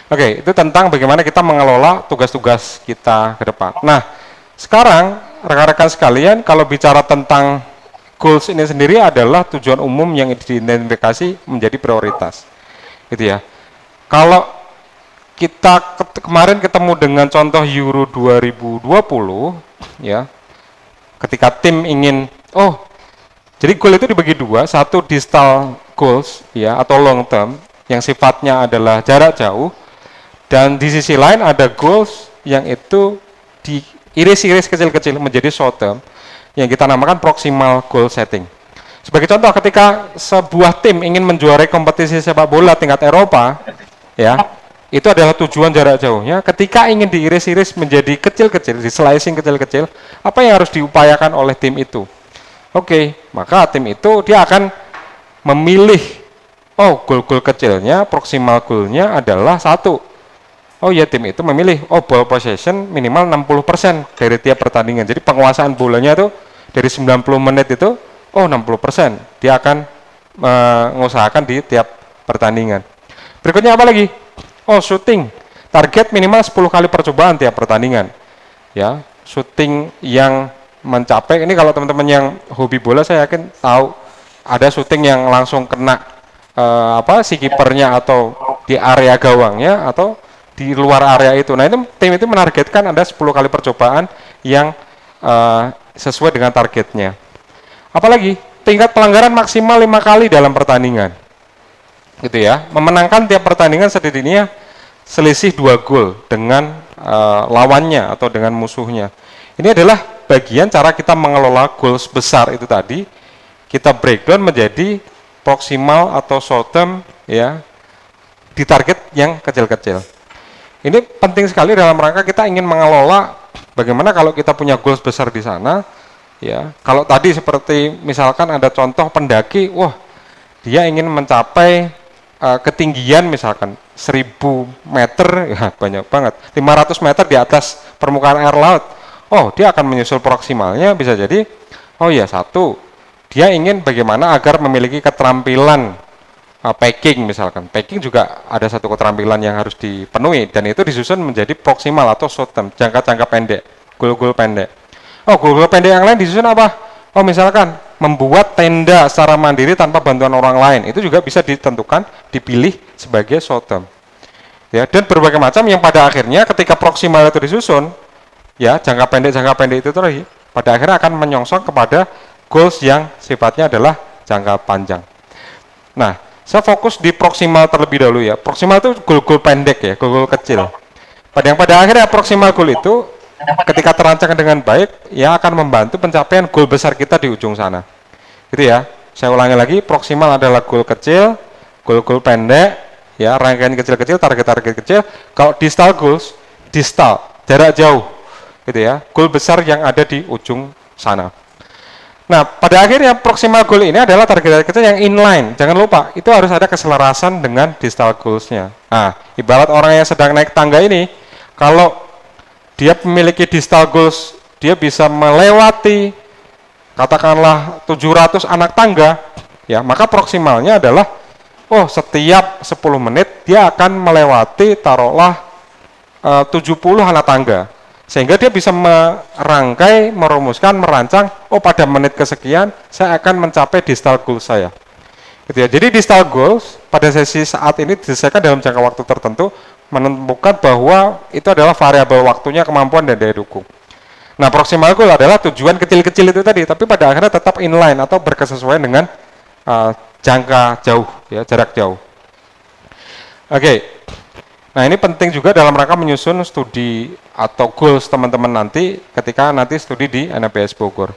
Oke, itu tentang bagaimana kita mengelola tugas-tugas kita ke depan. Nah, sekarang rekan-rekan sekalian, kalau bicara tentang goals ini sendiri adalah tujuan umum yang diidentifikasi menjadi prioritas. Gitu ya. Kalau kita kemarin ketemu dengan contoh Euro 2020, ya, ketika tim ingin, jadi goal itu dibagi dua, satu distal goals, ya, atau long term, yang sifatnya adalah jarak jauh, dan di sisi lain ada goals yang itu diiris-iris kecil-kecil menjadi short term, yang kita namakan proximal goal setting. Sebagai contoh, ketika sebuah tim ingin menjuarai kompetisi sepak bola tingkat Eropa, ya, itu adalah tujuan jarak jauhnya. Ketika ingin diiris-iris menjadi kecil-kecil, di slicing kecil-kecil, apa yang harus diupayakan oleh tim itu? Oke, maka tim itu dia akan memilih, goal-goal kecilnya, proximal goal-nya adalah satu. Tim itu memilih, ball possession minimal 60% dari tiap pertandingan. Jadi penguasaan bolanya itu dari 90 menit itu, 60%. Dia akan mengusahakan di tiap pertandingan. Berikutnya apa lagi? Shooting. Target minimal 10 kali percobaan tiap pertandingan. Ya, shooting yang mencapai, ini kalau teman-teman yang hobi bola saya yakin tahu, ada shooting yang langsung kena si kipernya atau di area gawangnya atau di luar area itu. Nah, itu tim itu menargetkan ada 10 kali percobaan yang sesuai dengan targetnya. Apalagi tingkat pelanggaran maksimal 5 kali dalam pertandingan. Gitu ya. Memenangkan tiap pertandingan setidaknya selisih 2 gol dengan lawannya atau dengan musuhnya. Ini adalah bagian cara kita mengelola goals besar itu tadi. Kita breakdown menjadi proximal atau short term, ya, di target yang kecil-kecil. Ini penting sekali dalam rangka kita ingin mengelola bagaimana kalau kita punya goals besar di sana, ya. Kalau tadi seperti misalkan ada contoh pendaki, dia ingin mencapai ketinggian misalkan 1000 meter, ya banyak banget, 500 meter di atas permukaan air laut. Dia akan menyusul proksimalnya bisa jadi, satu, dia ingin bagaimana agar memiliki keterampilan packing misalkan. Packing juga ada satu keterampilan yang harus dipenuhi, dan itu disusun menjadi proksimal atau short term, jangka-jangka pendek, goal-goal pendek. Goal-goal pendek yang lain disusun apa? Misalkan membuat tenda secara mandiri tanpa bantuan orang lain, itu juga bisa ditentukan, dipilih sebagai short term. Ya, dan berbagai macam yang pada akhirnya ketika proksimal itu disusun, ya, jangka pendek itu tadi pada akhirnya akan menyongsong kepada goals yang sifatnya adalah jangka panjang. Nah, saya fokus di proksimal terlebih dahulu ya. Proksimal itu goal-goal pendek ya, goal-goal kecil. Pada akhirnya proksimal goal itu ketika terancang dengan baik, ya akan membantu pencapaian goal besar kita di ujung sana. Gitu ya. Saya ulangi lagi, proksimal adalah goal kecil, goal-goal pendek, ya, rangkaian kecil-kecil, target-target kecil. Kalau distal goals, jarak jauh. Gitu ya, goal besar yang ada di ujung sana. Nah, pada akhirnya proximal goal ini adalah target kita yang inline. Jangan lupa, itu harus ada keselarasan dengan distal goals-nya. Nah, ibarat orang yang sedang naik tangga ini, kalau dia memiliki distal goals, dia bisa melewati katakanlah 700 anak tangga, ya, maka proksimalnya adalah setiap 10 menit dia akan melewati taruhlah 70 anak tangga. Sehingga dia bisa merangkai, merumuskan, merancang, pada menit kesekian saya akan mencapai distal goal saya. Gitu ya. Jadi distal goals pada sesi saat ini diselesaikan dalam jangka waktu tertentu, menemukan bahwa itu adalah variabel waktunya, kemampuan, dan daya dukung. Nah, proximal goal adalah tujuan kecil-kecil itu tadi, tapi pada akhirnya tetap inline atau berkesesuaian dengan jangka jauh, ya, jarak jauh. Oke. Nah, ini penting juga dalam rangka menyusun studi atau goals teman-teman nanti ketika nanti studi di NMPS Bogor.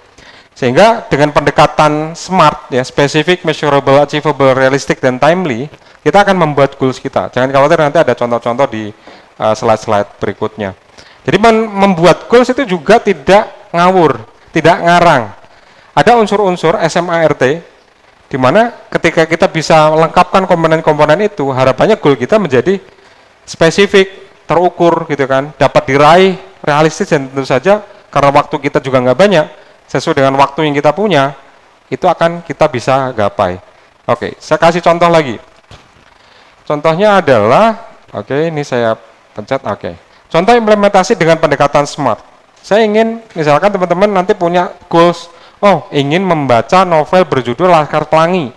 Sehingga dengan pendekatan SMART, ya, specific, measurable, achievable, realistic, dan timely, kita akan membuat goals kita. Jangan khawatir, nanti ada contoh-contoh di slide-slide berikutnya. Jadi membuat goals itu juga tidak ngawur, tidak ngarang. Ada unsur-unsur SMART, di mana ketika kita bisa lengkapkan komponen-komponen itu, harapannya goal kita menjadi spesifik, terukur gitu kan, dapat diraih, realistis, dan tentu saja karena waktu kita juga nggak banyak, sesuai dengan waktu yang kita punya, itu akan kita bisa gapai. Oke, saya kasih contoh lagi. Contohnya adalah Oke, ini saya pencet. Oke. Contoh implementasi dengan pendekatan SMART. Saya ingin, misalkan teman-teman nanti punya goals, oh ingin membaca novel berjudul Laskar Pelangi,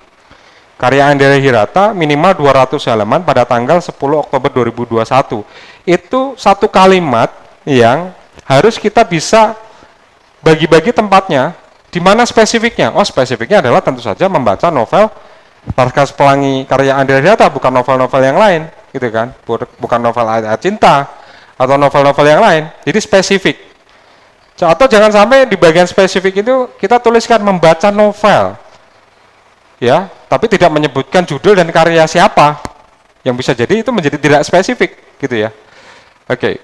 karya Andrea Hirata, minimal 200 halaman pada tanggal 10 Oktober 2021. Itu satu kalimat yang harus kita bisa bagi-bagi tempatnya, di mana spesifiknya. Oh, spesifiknya adalah tentu saja membaca novel Laskar Pelangi karya Andrea Hirata, bukan novel-novel yang lain, gitu kan? Bukan novel ayat cinta atau novel-novel yang lain. Jadi spesifik. Atau jangan sampai di bagian spesifik itu kita tuliskan membaca novel, ya, tapi tidak menyebutkan judul dan karya siapa, yang bisa jadi itu menjadi tidak spesifik, gitu ya. Oke,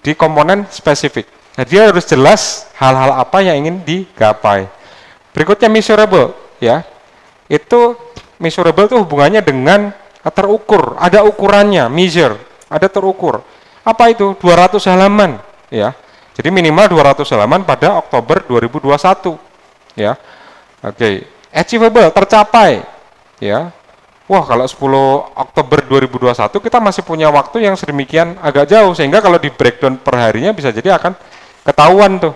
di komponen spesifik. Nah, dia harus jelas hal-hal apa yang ingin digapai. Berikutnya measurable, ya. Itu measurable itu hubungannya dengan terukur, ada ukurannya, measure, ada terukur. Apa itu? 200 halaman, ya. Jadi minimal 200 halaman pada Oktober 2021, ya. Oke, achievable, tercapai, ya. Wah, kalau 10 Oktober 2021 kita masih punya waktu yang sedemikian agak jauh, sehingga kalau di breakdown per harinya bisa jadi akan ketahuan tuh.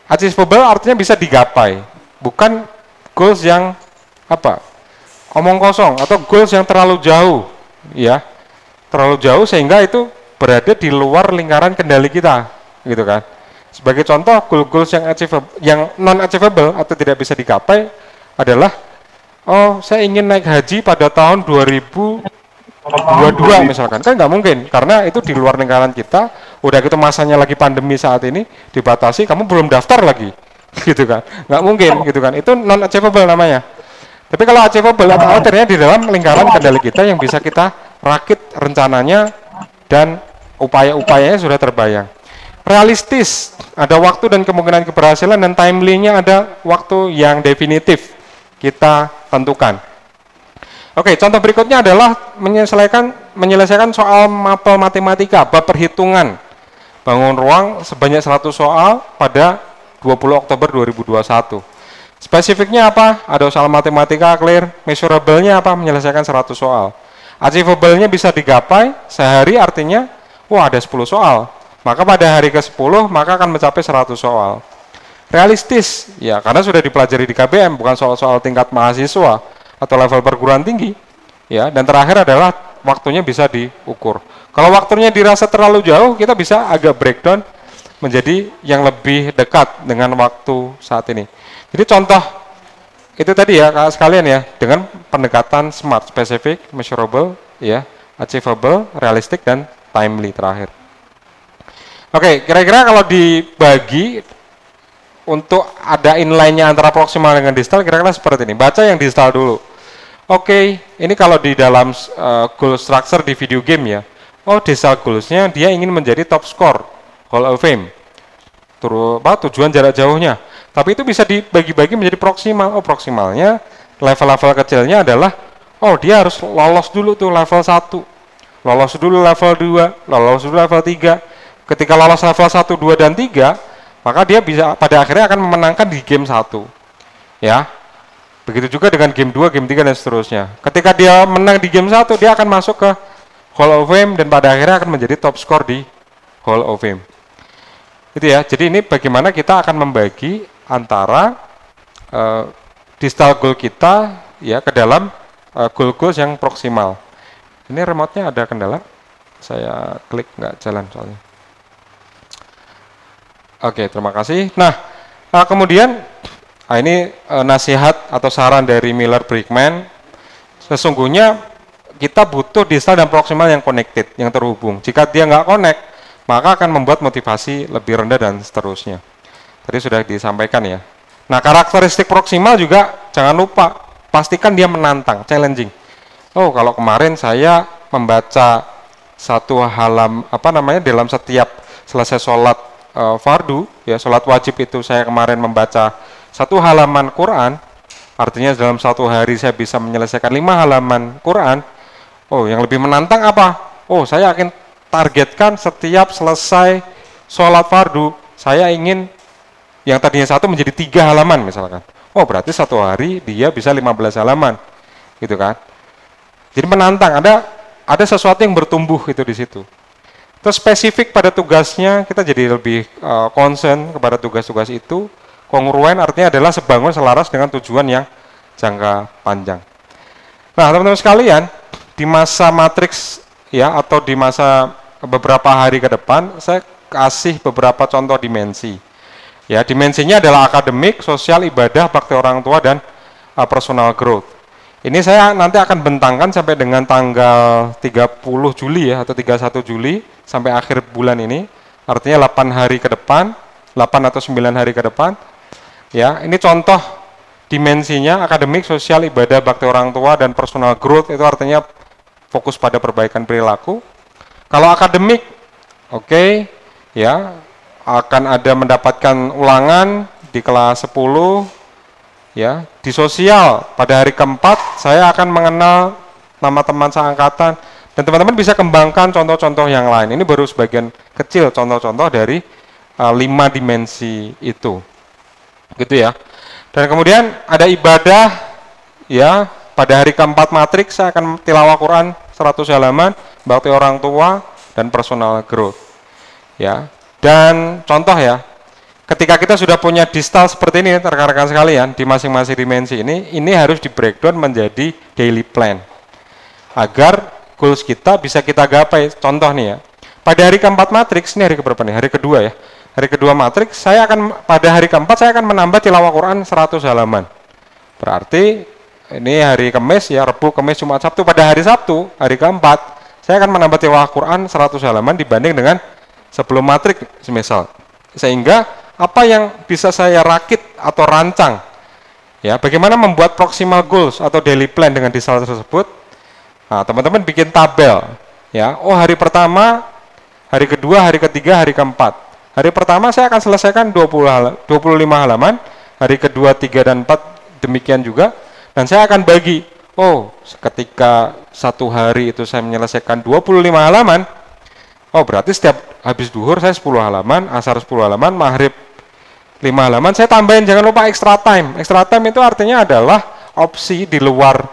Achievable artinya bisa digapai, bukan goals yang apa? Omong kosong atau goals yang terlalu jauh, ya. Terlalu jauh sehingga itu berada di luar lingkaran kendali kita, gitu kan. Sebagai contoh, goals yang achievable, yang non achievable atau tidak bisa digapai adalah, oh saya ingin naik haji pada tahun 2022 misalkan, kan nggak mungkin karena itu di luar lingkaran kita. Udah gitu masanya lagi pandemi saat ini, dibatasi, kamu belum daftar lagi, gitu kan, nggak mungkin, gitu kan. Itu non achievable namanya. Tapi kalau achievable atau artinya di dalam lingkaran kendali kita yang bisa kita rakit rencananya dan upaya-upayanya sudah terbayang. Realistis, ada waktu dan kemungkinan keberhasilan, dan timely-nya ada waktu yang definitif kita tentukan. Oke, contoh berikutnya adalah menyelesaikan soal mapel matematika, bab perhitungan. Bangun ruang sebanyak 100 soal pada 20 Oktober 2021. Spesifiknya apa? Ada soal matematika clear, measurable-nya apa? Menyelesaikan 100 soal. Achievable-nya bisa digapai sehari, artinya wah ada 10 soal. Maka pada hari ke-10 maka akan mencapai 100 soal. Realistis, ya karena sudah dipelajari di KBM, bukan soal-soal tingkat mahasiswa atau level perguruan tinggi. Ya, dan terakhir adalah waktunya bisa diukur. Kalau waktunya dirasa terlalu jauh, kita bisa agak breakdown menjadi yang lebih dekat dengan waktu saat ini. Jadi contoh itu tadi ya sekalian ya, dengan pendekatan SMART, specific, measurable, ya, achievable, realistic, dan timely terakhir. Oke, kira-kira kalau dibagi untuk ada inline-nya antara proksimal dengan distal, kira-kira seperti ini. Baca yang distal dulu. Oke, ini kalau di dalam goal structure di video game ya. Oh, distal goals-nya dia ingin menjadi top score Hall of Fame. Tujuan jarak jauhnya. Tapi itu bisa dibagi-bagi menjadi proksimal. Oh, proksimalnya level-level kecilnya adalah, oh dia harus lolos dulu tuh level 1. Lolos dulu level 2, lolos dulu level 3. Ketika lolos level 1, 2, dan 3, maka dia bisa pada akhirnya akan memenangkan di game 1. Ya. Begitu juga dengan game 2, game 3, dan seterusnya. Ketika dia menang di game 1, dia akan masuk ke Hall of Fame dan pada akhirnya akan menjadi top score di Hall of Fame. Itu ya. Jadi ini bagaimana kita akan membagi antara distal goal kita ya ke dalam goal-goals yang proksimal. Ini remote-nya ada kendala. Saya klik nggak jalan soalnya. Oke, terima kasih. Nah, kemudian ini nasihat atau saran dari Miller Brickman. Sesungguhnya kita butuh distal dan proksimal yang connected, yang terhubung. Jika dia nggak connect, maka akan membuat motivasi lebih rendah dan seterusnya. Tadi sudah disampaikan ya. Nah, karakteristik proksimal juga jangan lupa, pastikan dia menantang, challenging. Oh, kalau kemarin saya membaca satu dalam setiap selesai sholat fardu, ya sholat wajib itu saya kemarin membaca 1 halaman Quran, artinya dalam 1 hari saya bisa menyelesaikan 5 halaman Quran. Oh, yang lebih menantang apa? Oh, saya akan targetkan setiap selesai sholat fardu, saya ingin yang tadinya 1 menjadi 3 halaman misalkan. Oh, berarti 1 hari dia bisa 15 halaman, gitu kan? Jadi menantang, ada ada sesuatu yang bertumbuh itu di situ. Terus spesifik pada tugasnya, kita jadi lebih concern kepada tugas-tugas itu. Kongruen artinya adalah sebangun selaras dengan tujuan yang jangka panjang. Nah, teman-teman sekalian, di masa matriks ya atau di masa beberapa hari ke depan, saya kasih beberapa contoh dimensi. Ya, dimensinya adalah akademik, sosial, ibadah, bakti orang tua, dan personal growth. Ini saya nanti akan bentangkan sampai dengan tanggal 30 Juli ya, atau 31 Juli, sampai akhir bulan ini. Artinya 8 hari ke depan, 8 atau 9 hari ke depan. Ya, ini contoh dimensinya akademik, sosial, ibadah, bakti orang tua, dan personal growth, itu artinya fokus pada perbaikan perilaku. Kalau akademik, oke, ya, akan ada mendapatkan ulangan di kelas 10, ya. Di sosial, pada hari keempat, saya akan mengenal nama teman seangkatan, dan teman-teman bisa kembangkan contoh-contoh yang lain. Ini baru sebagian kecil contoh-contoh dari 5 dimensi itu. Gitu ya. Dan kemudian ada ibadah, ya, pada hari keempat matriks saya akan tilawah Quran 100 halaman, bakti orang tua, dan personal growth. Ya. Dan contoh ya, ketika kita sudah punya distal seperti ini, rekan-rekan sekalian, di masing-masing dimensi ini harus di breakdown menjadi daily plan. Agar goals kita bisa kita gapai. Contoh nih ya, pada hari keempat matriks, ini hari keberapa nih? Hari kedua ya. Hari kedua matriks, pada hari keempat saya akan menambah tilawah Quran 100 halaman. Berarti ini hari Kamis ya, Rabu, Kamis, Jumat, Sabtu. Pada hari Sabtu, hari keempat, saya akan menambah tilawah Quran 100 halaman dibanding dengan sebelum matriks semisal. Sehingga apa yang bisa saya rakit atau rancang, ya, bagaimana membuat proximal goals atau daily plan dengan distal tersebut. Nah, teman-teman bikin tabel, ya. Oh, hari pertama, hari kedua, hari ketiga, hari keempat. Hari pertama saya akan selesaikan 25 halaman, hari kedua 3 dan 4 demikian juga, dan saya akan bagi. Oh, ketika satu hari itu saya menyelesaikan 25 halaman, oh berarti setiap habis duhur saya 10 halaman, asar 10 halaman, maghrib 5 halaman, saya tambahin, jangan lupa extra time. Extra time itu artinya adalah opsi di luar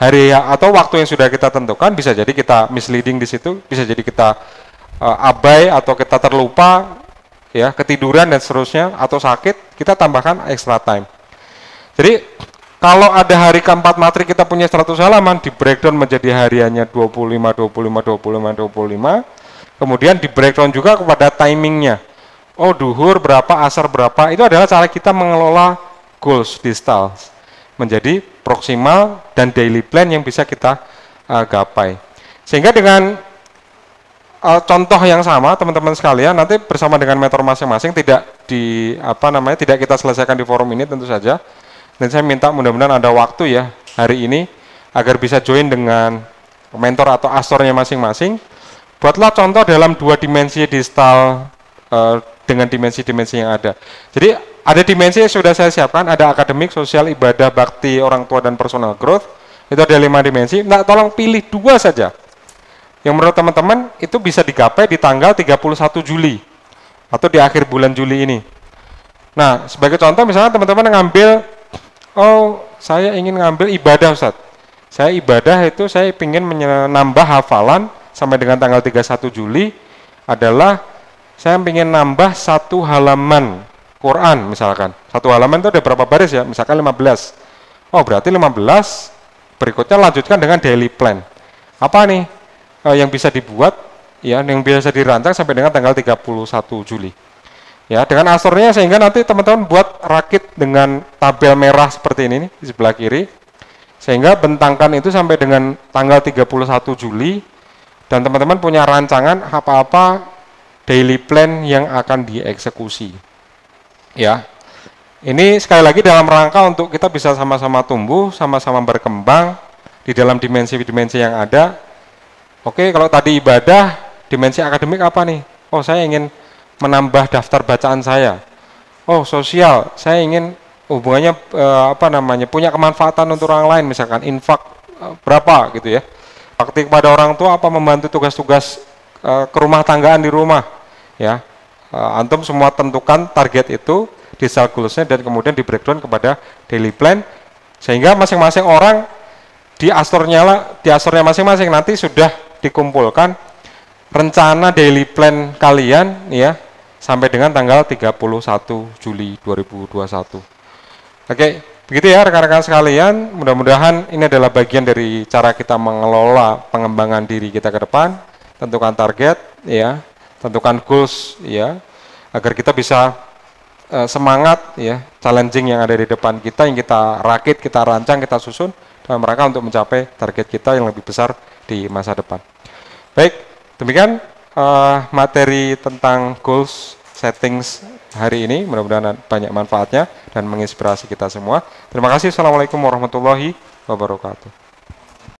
hari atau waktu yang sudah kita tentukan. Bisa jadi kita misleading di situ, bisa jadi kita abai atau kita terlupa, ya, ketiduran dan seterusnya, atau sakit, kita tambahkan extra time. Jadi kalau ada hari keempat matrik kita punya 100 halaman, di breakdown menjadi hariannya 25, 25, 25, 25, kemudian di breakdown juga kepada timingnya. Oh, duhur berapa, asar berapa, itu adalah cara kita mengelola goals distal menjadi proximal dan daily plan yang bisa kita gapai. Sehingga dengan contoh yang sama, teman-teman sekalian, nanti bersama dengan mentor masing-masing, tidak tidak kita selesaikan di forum ini tentu saja. Dan saya minta mudah-mudahan ada waktu ya hari ini agar bisa join dengan mentor atau astornya masing-masing. Buatlah contoh dalam 2 dimensi distal dengan dimensi-dimensi yang ada. Jadi ada dimensi yang sudah saya siapkan, ada akademik, sosial, ibadah, bakti orang tua, dan personal growth. Itu ada 5 dimensi. Nah, tolong pilih 2 saja yang menurut teman-teman itu bisa digapai di tanggal 31 Juli atau di akhir bulan Juli ini. Nah, sebagai contoh misalnya teman-teman ngambil, oh saya ingin ngambil ibadah Ustaz. Saya ibadah itu saya ingin menambah hafalan sampai dengan tanggal 31 Juli adalah saya ingin nambah 1 halaman Quran misalkan. 1 halaman itu ada berapa baris ya? Misalkan 15. Oh berarti 15, berikutnya lanjutkan dengan daily plan. Apa nih? Yang bisa dibuat, ya, yang bisa dirancang sampai dengan tanggal 31 Juli. Ya, dengan asornya sehingga nanti teman-teman buat rakit dengan tabel merah seperti ini nih, di sebelah kiri. Sehingga bentangkan itu sampai dengan tanggal 31 Juli dan teman-teman punya rancangan apa-apa daily plan yang akan dieksekusi. Ya. Ini sekali lagi dalam rangka untuk kita bisa sama-sama tumbuh, sama-sama berkembang di dalam dimensi-dimensi yang ada. Oke, kalau tadi ibadah, dimensi akademik apa nih? Oh, saya ingin menambah daftar bacaan saya. Oh, sosial, saya ingin hubungannya punya kemanfaatan untuk orang lain, misalkan infak berapa gitu ya. Bakti kepada orang tua apa, membantu tugas-tugas ke rumah tanggaan di rumah. Ya, antum semua tentukan target itu, distal goals-nya, dan kemudian di breakdown kepada daily plan, sehingga masing-masing orang di astornya masing-masing nanti sudah dikumpulkan rencana daily plan kalian ya sampai dengan tanggal 31 Juli 2021. Oke, begitu ya rekan-rekan sekalian, mudah-mudahan ini adalah bagian dari cara kita mengelola pengembangan diri kita ke depan, tentukan target ya, tentukan goals ya, agar kita bisa semangat ya, challenging yang ada di depan kita, yang kita rakit, kita rancang, kita susun dalam rangka untuk mencapai target kita yang lebih besar di masa depan. Baik, demikian materi tentang goals settings hari ini, mudah-mudahan banyak manfaatnya dan menginspirasi kita semua. Terima kasih. Assalamualaikum warahmatullahi wabarakatuh.